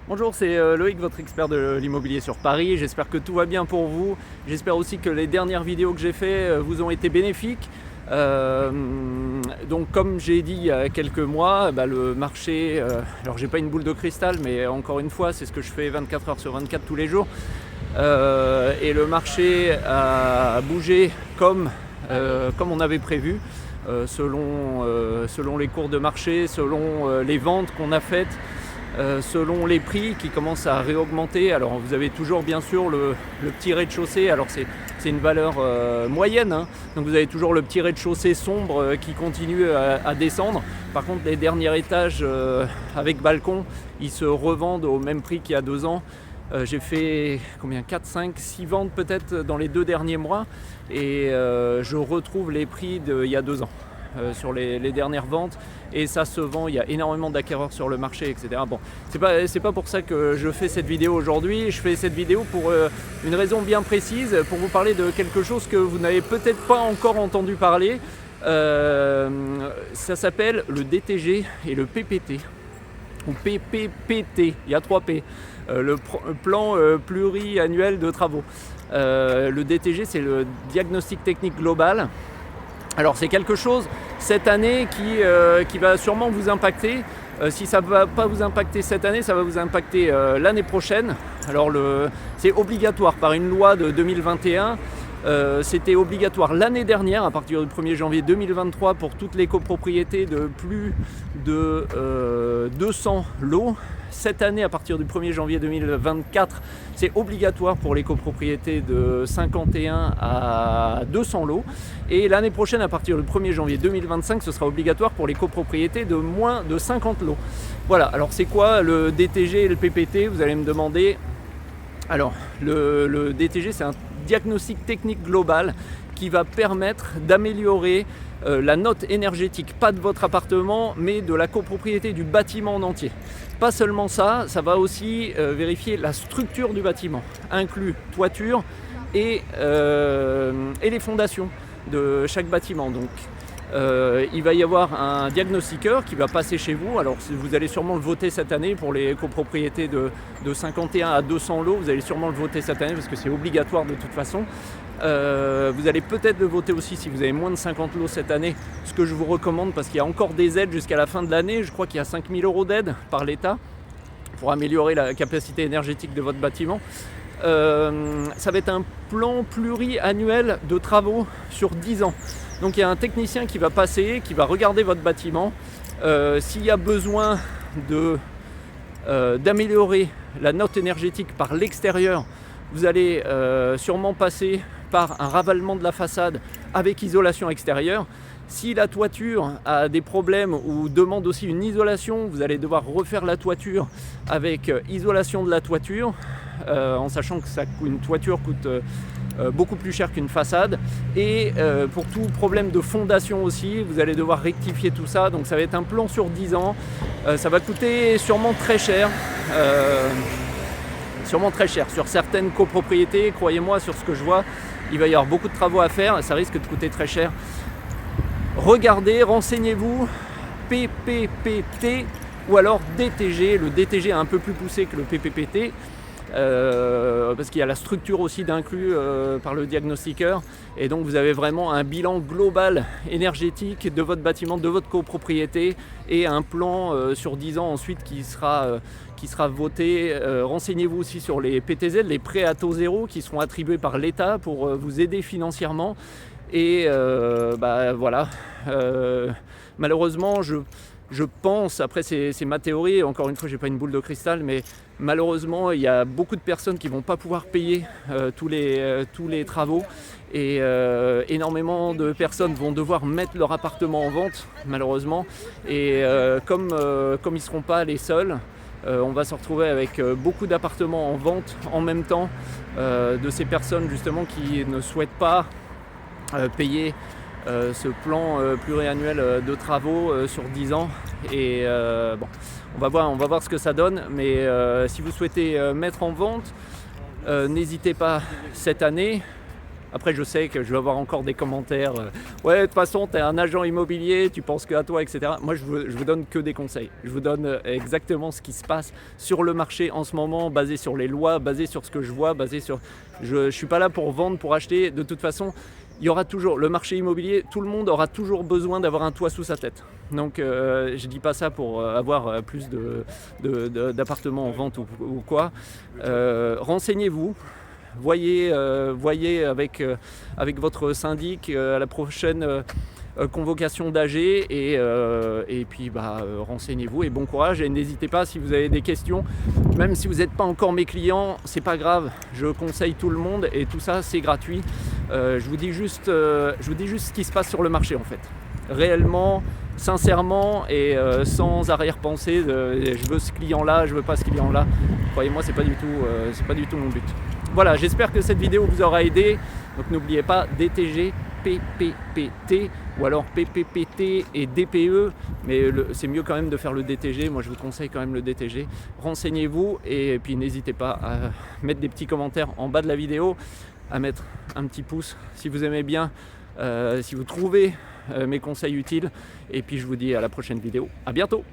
Bonjour, c'est Loïc, votre expert de l'immobilier sur Paris. J'espère que tout va bien pour vous. J'espère aussi que les dernières vidéos que j'ai faites vous ont été bénéfiques. Donc comme j'ai dit il y a quelques mois, le marché, alors j'ai pas une boule de cristal, mais encore une fois c'est ce que je fais 24 heures sur 24 tous les jours. Et le marché a bougé comme on avait prévu, selon les cours de marché, selon les ventes qu'on a faites. Selon les prix qui commencent à réaugmenter. Alors vous avez toujours bien sûr le petit rez-de-chaussée, alors c'est une valeur moyenne, hein. Donc vous avez toujours le petit rez-de-chaussée sombre qui continue à descendre. Par contre les derniers étages avec balcon, ils se revendent au même prix qu'il y a 2 ans. J'ai fait 4, 5, 6 ventes peut-être dans les 2 derniers mois et je retrouve les prix d'il y a 2 ans. Sur les dernières ventes, et ça se vend, il y a énormément d'acquéreurs sur le marché, etc. Bon, c'est pas pour ça que je fais cette vidéo aujourd'hui. Je fais cette vidéo pour une raison bien précise, pour vous parler de quelque chose que vous n'avez peut-être pas encore entendu parler. Ça s'appelle le DTG et le PPT, ou PPPT, il y a 3 P, le plan pluriannuel de travaux. Le DTG, c'est le diagnostic technique global. Alors c'est quelque chose cette année qui va sûrement vous impacter. Si ça ne va pas vous impacter cette année, ça va vous impacter l'année prochaine. Alors c'est obligatoire par une loi de 2021. C'était obligatoire l'année dernière à partir du 1er janvier 2023 pour toutes les copropriétés de plus de 200 lots. Cette année, à partir du 1er janvier 2024, c'est obligatoire pour les copropriétés de 51 à 200 lots. Et l'année prochaine, à partir du 1er janvier 2025, ce sera obligatoire pour les copropriétés de moins de 50 lots. Voilà, alors c'est quoi le DTG et le PPT? Vous allez me demander. Alors, le DTG, c'est un diagnostic technique global qui va permettre d'améliorer la note énergétique, pas de votre appartement, mais de la copropriété du bâtiment en entier. Pas seulement ça, ça va aussi vérifier la structure du bâtiment, inclus toiture et les fondations de chaque bâtiment. Donc, il va y avoir un diagnostiqueur qui va passer chez vous. Alors vous allez sûrement le voter cette année pour les copropriétés de 51 à 200 lots. Vous allez sûrement le voter cette année parce que c'est obligatoire de toute façon. Vous allez peut-être le voter aussi si vous avez moins de 50 lots cette année, ce que je vous recommande parce qu'il y a encore des aides jusqu'à la fin de l'année. Je crois qu'il y a 5 000 € d'aide par l'État pour améliorer la capacité énergétique de votre bâtiment. Ça va être un plan pluriannuel de travaux sur 10 ans. Donc il y a un technicien qui va passer, qui va regarder votre bâtiment. S'il y a besoin d'améliorer la note énergétique par l'extérieur, vous allez sûrement passer par un ravalement de la façade avec isolation extérieure. Si la toiture a des problèmes ou demande aussi une isolation, vous allez devoir refaire la toiture avec isolation de la toiture, en sachant que une toiture coûte beaucoup plus cher qu'une façade. Et pour tout problème de fondation aussi, vous allez devoir rectifier tout ça. Donc ça va être un plan sur 10 ans. Ça va coûter sûrement très cher. Sur certaines copropriétés, croyez-moi, sur ce que je vois, il va y avoir beaucoup de travaux à faire et ça risque de coûter très cher. Regardez, renseignez-vous, PPPT ou alors DTG. Le DTG est un peu plus poussé que le PPPT parce qu'il y a la structure aussi d'inclus par le diagnostiqueur, et donc vous avez vraiment un bilan global énergétique de votre bâtiment, de votre copropriété, et un plan sur 10 ans ensuite qui sera voté. Renseignez-vous aussi sur les PTZ, les prêts à taux zéro qui seront attribués par l'État pour vous aider financièrement. Et voilà, malheureusement je pense, après c'est ma théorie, encore une fois j'ai pas une boule de cristal, mais malheureusement il y a beaucoup de personnes qui vont pas pouvoir payer tous les travaux, et énormément de personnes vont devoir mettre leur appartement en vente malheureusement, et comme ils seront pas les seuls, on va se retrouver avec beaucoup d'appartements en vente en même temps, de ces personnes justement qui ne souhaitent pas payer ce plan pluriannuel de travaux sur 10 ans. Et bon, on va voir ce que ça donne, mais si vous souhaitez mettre en vente, n'hésitez pas cette année. Après, je sais que je vais avoir encore des commentaires. Ouais, de toute façon, tu es un agent immobilier, tu penses qu'à toi, etc. Moi, je vous donne que des conseils. Je vous donne exactement ce qui se passe sur le marché en ce moment, basé sur les lois, basé sur ce que je vois, basé sur... Je ne suis pas là pour vendre, pour acheter. De toute façon, il y aura toujours... Le marché immobilier, tout le monde aura toujours besoin d'avoir un toit sous sa tête. Donc, je ne dis pas ça pour avoir plus d'appartements en vente ou quoi. Renseignez-vous. Voyez avec votre syndic à la prochaine convocation d'AG et puis renseignez-vous et bon courage et n'hésitez pas si vous avez des questions, même si vous n'êtes pas encore mes clients, c'est pas grave, je conseille tout le monde et tout ça c'est gratuit. Je vous dis juste ce qui se passe sur le marché en fait, réellement, sincèrement et sans arrière-pensée je veux ce client-là, je veux pas ce client-là. Croyez-moi, c'est pas du tout mon but. Voilà, j'espère que cette vidéo vous aura aidé. Donc n'oubliez pas DTG, PPPT ou alors PPPT et DPE. Mais c'est mieux quand même de faire le DTG. Moi, je vous conseille quand même le DTG. Renseignez-vous et puis n'hésitez pas à mettre des petits commentaires en bas de la vidéo, à mettre un petit pouce si vous aimez bien, si vous trouvez mes conseils utiles. Et puis je vous dis à la prochaine vidéo. À bientôt.